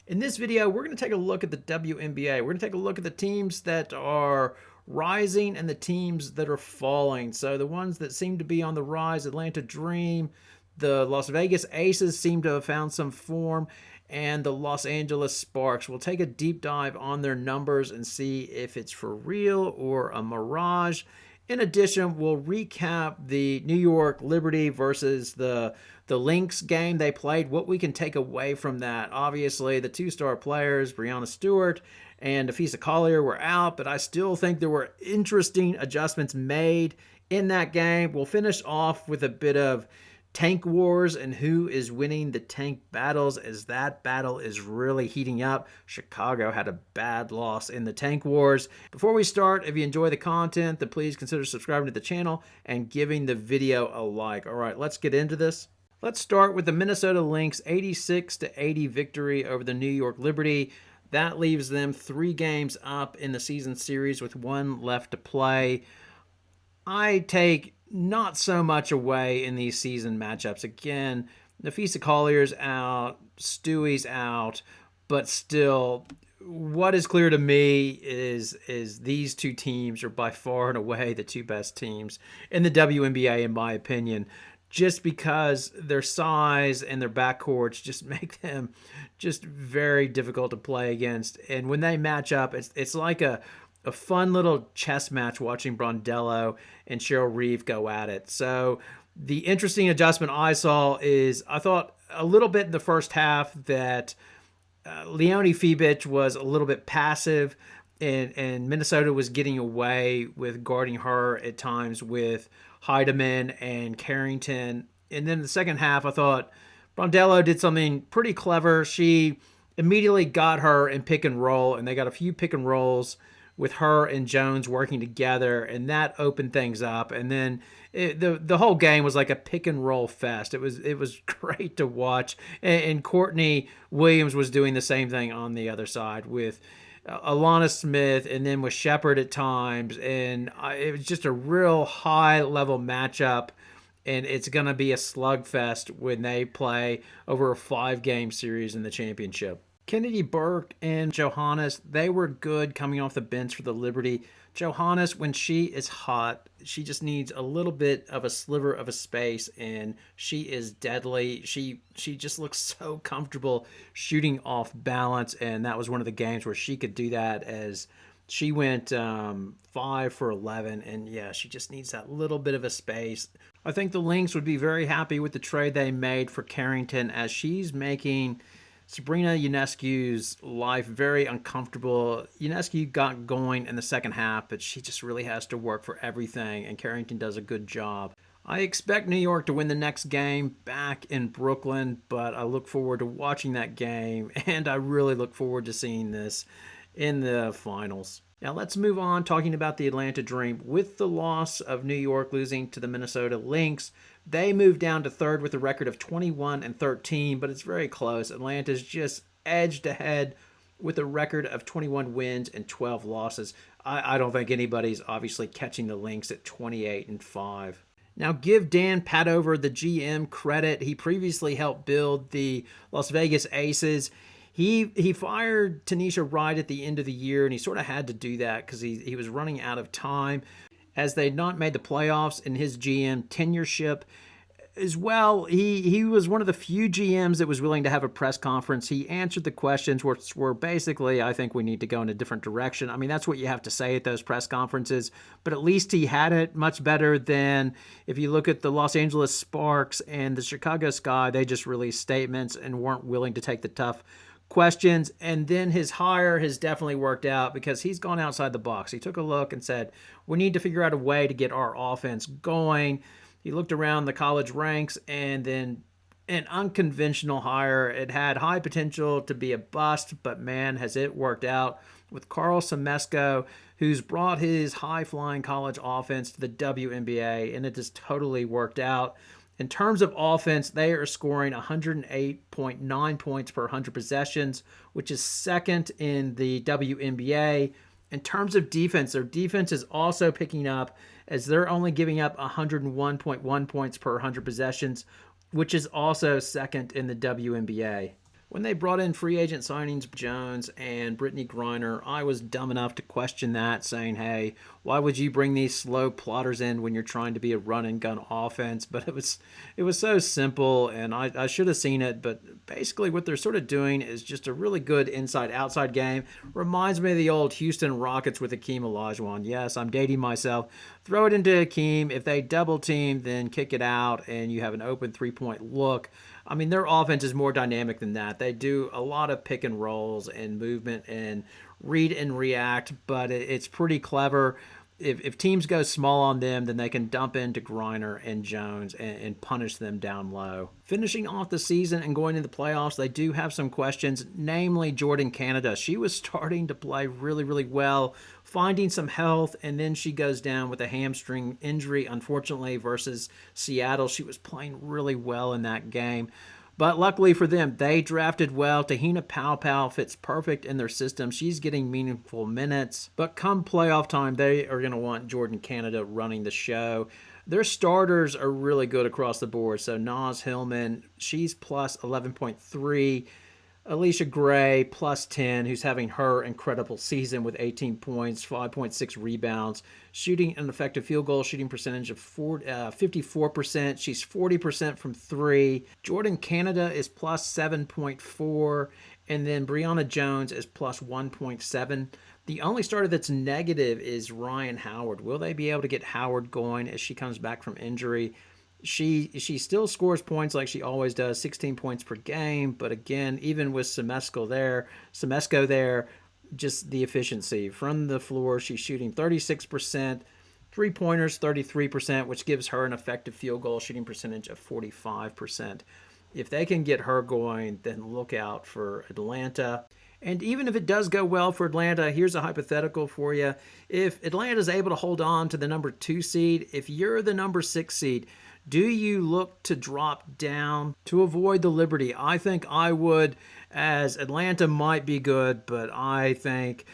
In this video, we're going to take a look at the WNBA. We're going to take a look at the teams that are rising and the teams that are falling. So the ones that seem to be on the rise, Atlanta Dream, the Las Vegas Aces seem to have found some form, and the Los Angeles Sparks. We'll take a deep dive on their numbers and see if it's for real or a mirage. In addition, we'll recap the New York Liberty versus the Lynx game they played, what we can take away from that. Obviously, the two-star players, Breanna Stewart and Afisa Collier, were out, but I still think there were interesting adjustments made in that game. We'll finish off with a bit of tank wars and who is winning the tank battles, as that battle is really heating up. Chicago had a bad loss in the tank wars. Before we start, if you enjoy the content, then please consider subscribing to the channel and giving the video a like. All right, let's get into this. Let's start with the Minnesota Lynx 86-80 victory over the New York Liberty. That leaves them 3 games up in the season series with 1 left to play. I take not so much away in these season matchups. Again, Afisa Collier's out, Stewie's out, but still, what is clear to me is these 2 teams are by far and away the 2 best teams in the WNBA, in my opinion, just because their size and their backcourts just make them just very difficult to play against. And when they match up, it's like a fun little chess match watching Brondello and Cheryl Reeve go at it. So the interesting adjustment I saw is I thought a little bit in the first half that Leonie Fibich was a little bit passive, and Minnesota was getting away with guarding her at times with Heidemann and Carrington. And then in the second half, I thought Brondello did something pretty clever. She immediately got her in pick and roll, and they got a few pick and rolls with her and Jones working together, and that opened things up. And then the whole game was like a pick and roll fest. It was great to watch. And Courtney Williams was doing the same thing on the other side with Alana Smith, and then with Shepard at times. And it was just a real high-level matchup, and it's going to be a slugfest when they play over a 5-game series in the championship. Kennedy Burke and Johannes, they were good coming off the bench for the Liberty. Johannes, when she is hot, she just needs a little bit of a sliver of a space, and she is deadly. She just looks so comfortable shooting off balance, and that was one of the games where she could do that, as she went 5 for 11, and yeah, she just needs that little bit of a space. I think the Lynx would be very happy with the trade they made for Carrington, as she's making Sabrina Ionescu's life very uncomfortable. Ionescu got going in the second half, but she just really has to work for everything, and Carrington does a good job. I expect New York to win the next game back in Brooklyn, but I look forward to watching that game, and I really look forward to seeing this in the finals. Now let's move on talking about the Atlanta Dream. With the loss of New York losing to the Minnesota Lynx, they moved down to 3rd with a record of 21-13, but it's very close. Atlanta's just edged ahead with a record of 21 wins and 12 losses. I don't think anybody's obviously catching the Lynx at 28-5. Now, give Dan Padover, the GM, credit. He previously helped build the Las Vegas Aces. He fired Tanisha right at the end of the year, and he sort of had to do that because he was running out of time, as they'd not made the playoffs in his GM tenureship. As well, he was one of the few GMs that was willing to have a press conference. He answered the questions, which were basically, I think we need to go in a different direction. I mean, that's what you have to say at those press conferences, but at least he had it much better than if you look at the Los Angeles Sparks and the Chicago Sky. They just released statements and weren't willing to take the tough questions. And then his hire has definitely worked out because he's gone outside the box. He took a look and said, we need to figure out a way to get our offense going. He looked around the college ranks, and then an unconventional hire. It had high potential to be a bust, but man, has it worked out with Carl Semesco, who's brought his high-flying college offense to the WNBA, and it just totally worked out. In terms of offense, they are scoring 108.9 points per 100 possessions, which is 2nd in the WNBA. In terms of defense, their defense is also picking up, as they're only giving up 101.1 points per 100 possessions, which is also 2nd in the WNBA. When they brought in free agent signings Jones and Brittany Griner, I was dumb enough to question that, saying, hey, why would you bring these slow plotters in when you're trying to be a run and gun offense? But it was so simple, and I should have seen it. But basically what they're sort of doing is just a really good inside-outside game. Reminds me of the old Houston Rockets with Hakeem Olajuwon. Yes, I'm dating myself. Throw it into Hakeem. If they double team, then kick it out, and you have an open three-point look. I mean, their offense is more dynamic than that. They do a lot of pick and rolls and movement and read and react, but it's pretty clever. If teams go small on them, then they can dump into Griner and Jones and punish them down low. Finishing off the season and going into the playoffs, they do have some questions, namely Jordan Canada. She was starting to play really, really well, finding some health, and then she goes down with a hamstring injury, unfortunately, versus Seattle. She was playing really well in that game. But luckily for them, they drafted well. Tahina Paopao fits perfect in their system. She's getting meaningful minutes. But come playoff time, they are going to want Jordan Canada running the show. Their starters are really good across the board. So Naz Hillman, she's plus 11.3. Alicia Gray, plus 10, who's having her incredible season with 18 points, 5.6 rebounds, shooting an effective field goal shooting percentage of 54%. She's 40% from three. Jordan Canada is plus 7.4, and then Brianna Jones is plus 1.7. The only starter that's negative is Ryan Howard. Will they be able to get Howard going as she comes back from injury? She still scores points like she always does, 16 points per game. But again, even with Semesco there, just the efficiency from the floor, she's shooting 36%, three-pointers 33%, which gives her an effective field goal shooting percentage of 45%. If they can get her going, then look out for Atlanta. And even if it does go well for Atlanta, here's a hypothetical for you. If Atlanta is able to hold on to the number 2 seed, if you're the number 6 seed, do you look to drop down to avoid the Liberty? I think I would, as Atlanta might be good, but I think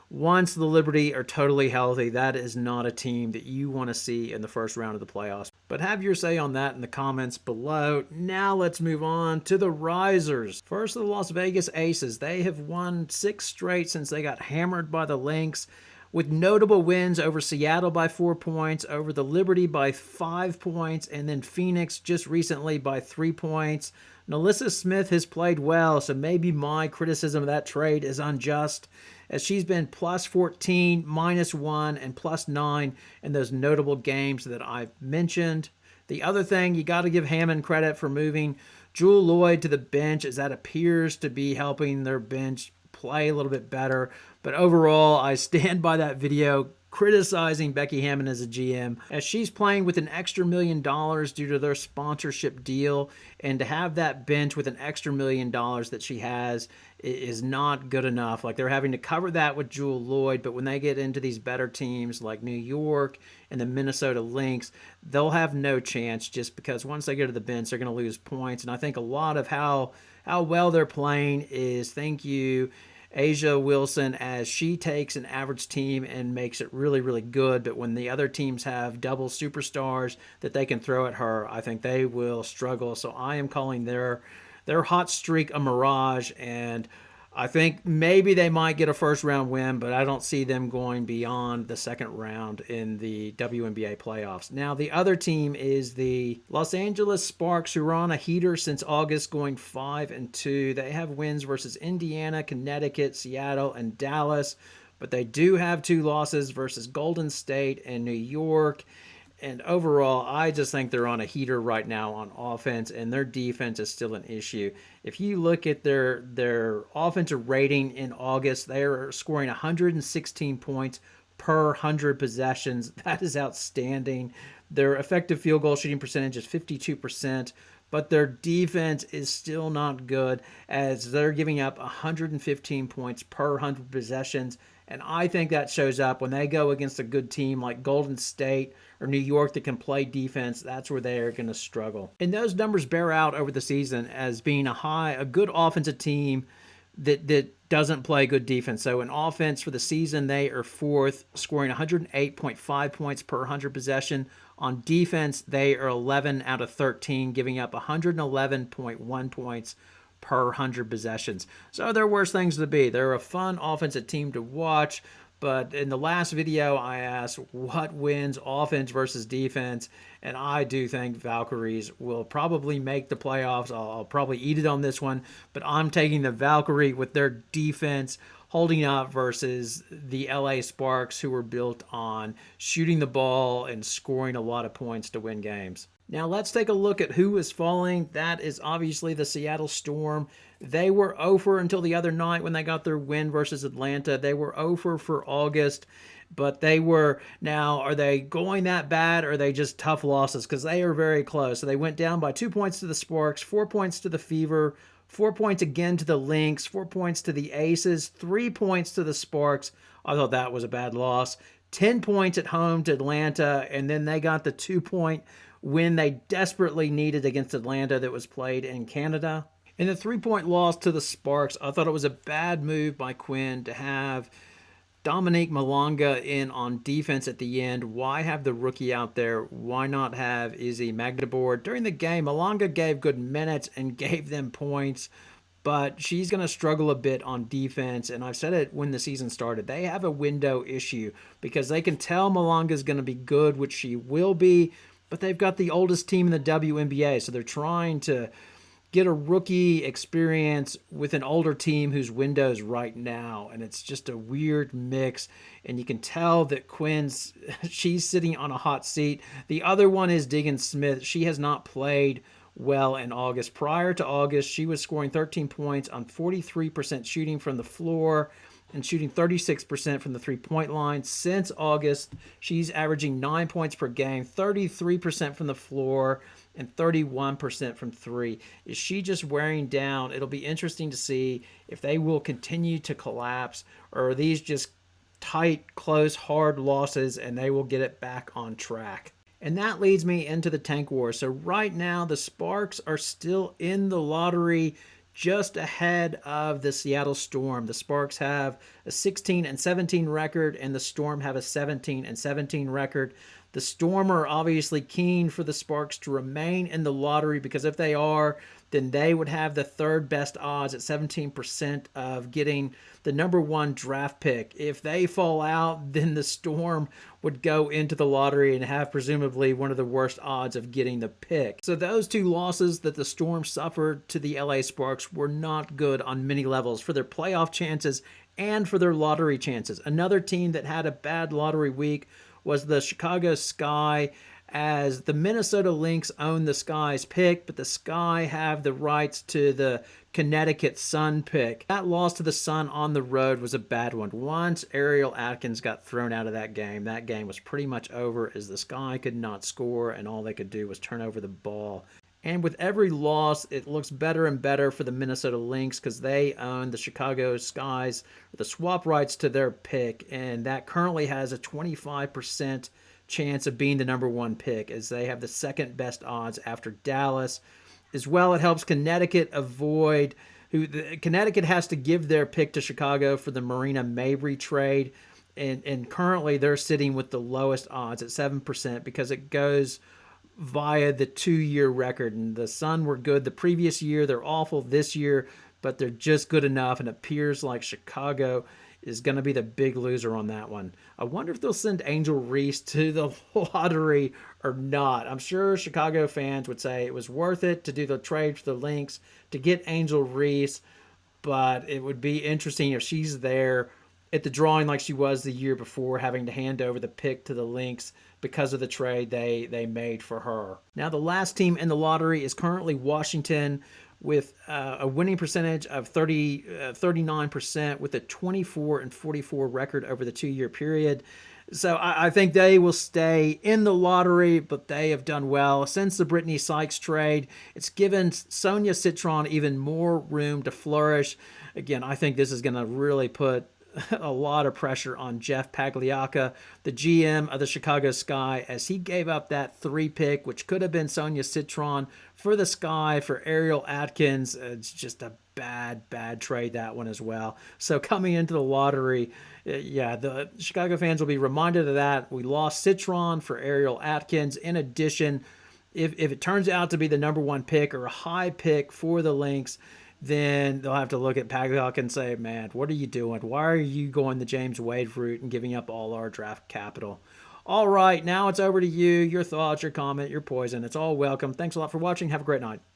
once the Liberty are totally healthy, that is not a team that you want to see in the first round of the playoffs. But have your say on that in the comments below. Now let's move on to the risers. First, the Las Vegas Aces. They have won 6 straight since they got hammered by the Lynx, with notable wins over Seattle by 4 points, over the Liberty by 5 points, and then Phoenix just recently by 3 points. Nalissa Smith has played well, so maybe my criticism of that trade is unjust, as she's been plus 14, minus 1, and plus 9 in those notable games that I've mentioned. The other thing, you got to give Hammond credit for moving Jewel Lloyd to the bench, as that appears to be helping their bench play a little bit better. But overall, I stand by that video criticizing Becky Hammond as a GM, as she's playing with an extra $1 million due to their sponsorship deal, and to have that bench with an extra $1 million that she has is not good enough. Like, they're having to cover that with Jewel Lloyd, but when they get into these better teams like New York and the Minnesota Lynx, they'll have no chance, just because once they go to the bench, they're going to lose points. And I think a lot of how well they're playing is thank you Asia Wilson, as she takes an average team and makes it really, really good. But when the other teams have double superstars that they can throw at her, I think they will struggle. So I am calling their hot streak a mirage, and I think maybe they might get a first-round win, but I don't see them going beyond the second round in the WNBA playoffs. Now, the other team is the Los Angeles Sparks, who are on a heater since August, going 5-2. They have wins versus Indiana, Connecticut, Seattle, and Dallas, but they do have 2 losses versus Golden State and New York. And overall, I just think they're on a heater right now on offense, and their defense is still an issue. If you look at their offensive rating in August, they are scoring 116 points per 100 possessions. That is outstanding. Their effective field goal shooting percentage is 52%, but their defense is still not good, as they're giving up 115 points per 100 possessions. And I think that shows up when they go against a good team like Golden State or New York that can play defense. That's where they are going to struggle. And those numbers bear out over the season as being a good offensive team that doesn't play good defense. So in offense for the season, they are 4th, scoring 108.5 points per 100 possession. On defense, they are 11 out of 13, giving up 111.1 points per 100 possessions. So they're worse things to be. They're a fun offensive team to watch. But in the last video, I asked what wins offense versus defense, and I do think Valkyries will probably make the playoffs. I'll probably eat it on this one, but I'm taking the Valkyrie with their defense holding up versus the LA Sparks, who were built on shooting the ball and scoring a lot of points to win games. Now let's take a look at who is falling. That is obviously the Seattle Storm. They were over until the other night when they got their win versus Atlanta. They were over for August, but they were, now, are they going that bad or are they just tough losses? Because they are very close. So they went down by 2 points to the Sparks, 4 points to the Fever, 4 points again to the Lynx, 4 points to the Aces, 3 points to the Sparks. I thought that was a bad loss. 10 points at home to Atlanta, and then they got the 2-point win they desperately needed against Atlanta that was played in Canada. In the 3-point loss to the Sparks, I thought it was a bad move by Quinn to have Dominique Malonga in on defense at the end. Why have the rookie out there? Why not have Izzy Magdeboard? During the game, Malonga gave good minutes and gave them points, but she's going to struggle a bit on defense, and I've said it when the season started. They have a window issue because they can tell Malonga's going to be good, which she will be, but they've got the oldest team in the WNBA, so they're trying to get a rookie experience with an older team whose window's right now, and it's just a weird mix, and you can tell that she's sitting on a hot seat. The other one is Diggin Smith. She has not played well in August. Prior to August, she was scoring 13 points on 43% shooting from the floor and shooting 36% from the three-point line. Since August, she's averaging 9 points per game, 33% from the floor, and 31% from three. Is she just wearing down? It'll be interesting to see if they will continue to collapse, or are these just tight, close, hard losses and they will get it back on track. And that leads me into the tank war. So right now, the Sparks are still in the lottery, just ahead of the Seattle Storm. The Sparks have a 16-17 record, and the Storm have a 17-17 record. The Storm are obviously keen for the Sparks to remain in the lottery, because if they are, then they would have the third best odds at 17% of getting the #1 draft pick. If they fall out, then the Storm would go into the lottery and have presumably one of the worst odds of getting the pick. So those two losses that the Storm suffered to the LA Sparks were not good on many levels for their playoff chances and for their lottery chances. Another team that had a bad lottery week was the Chicago Sky, as the Minnesota Lynx own the Sky's pick, but the Sky have the rights to the Connecticut Sun pick. That loss to the Sun on the road was a bad one. Once Ariel Atkins got thrown out of that game was pretty much over, as the Sky could not score and all they could do was turn over the ball. And with every loss, it looks better and better for the Minnesota Lynx, because they own the Chicago Skies, the swap rights to their pick, and that currently has a 25% chance of being the #1 pick, as they have the second best odds after Dallas. As well, it helps Connecticut avoid, Connecticut has to give their pick to Chicago for the Marina Mabry trade, and currently they're sitting with the lowest odds at 7%, because it goes via the 2-year record. And the Sun were good the previous year, they're awful this year, but they're just good enough, and it appears like Chicago is going to be the big loser on that one. I wonder if they'll send Angel Reese to the lottery or not. I'm sure Chicago fans would say it was worth it to do the trade for the Lynx to get Angel Reese, but it would be interesting if she's there at the drawing like she was the year before, having to hand over the pick to the Lynx because of the trade they made for her. Now, the last team in the lottery is currently Washington, with a winning percentage of 39%, with a 24-44 record over the 2-year period. So I think they will stay in the lottery, but they have done well. Since the Brittany Sykes trade, it's given Sonia Citron even more room to flourish. Again, I think this is going to really put a lot of pressure on Jeff Pagliacca, the GM of the Chicago Sky, as he gave up that 3 pick, which could have been Sonia Citron, for the Sky for Ariel Atkins. It's just a bad trade, that one as well. So coming into the lottery, yeah, the Chicago fans will be reminded of that. We lost Citron for Ariel Atkins. In addition, if it turns out to be the #1 pick or a high pick for the Lynx, then they'll have to look at Pagliuca and say, man, what are you doing? Why are you going the James Wade route and giving up all our draft capital? All right, now it's over to you. Your thoughts, your comment, your poison. It's all welcome. Thanks a lot for watching. Have a great night.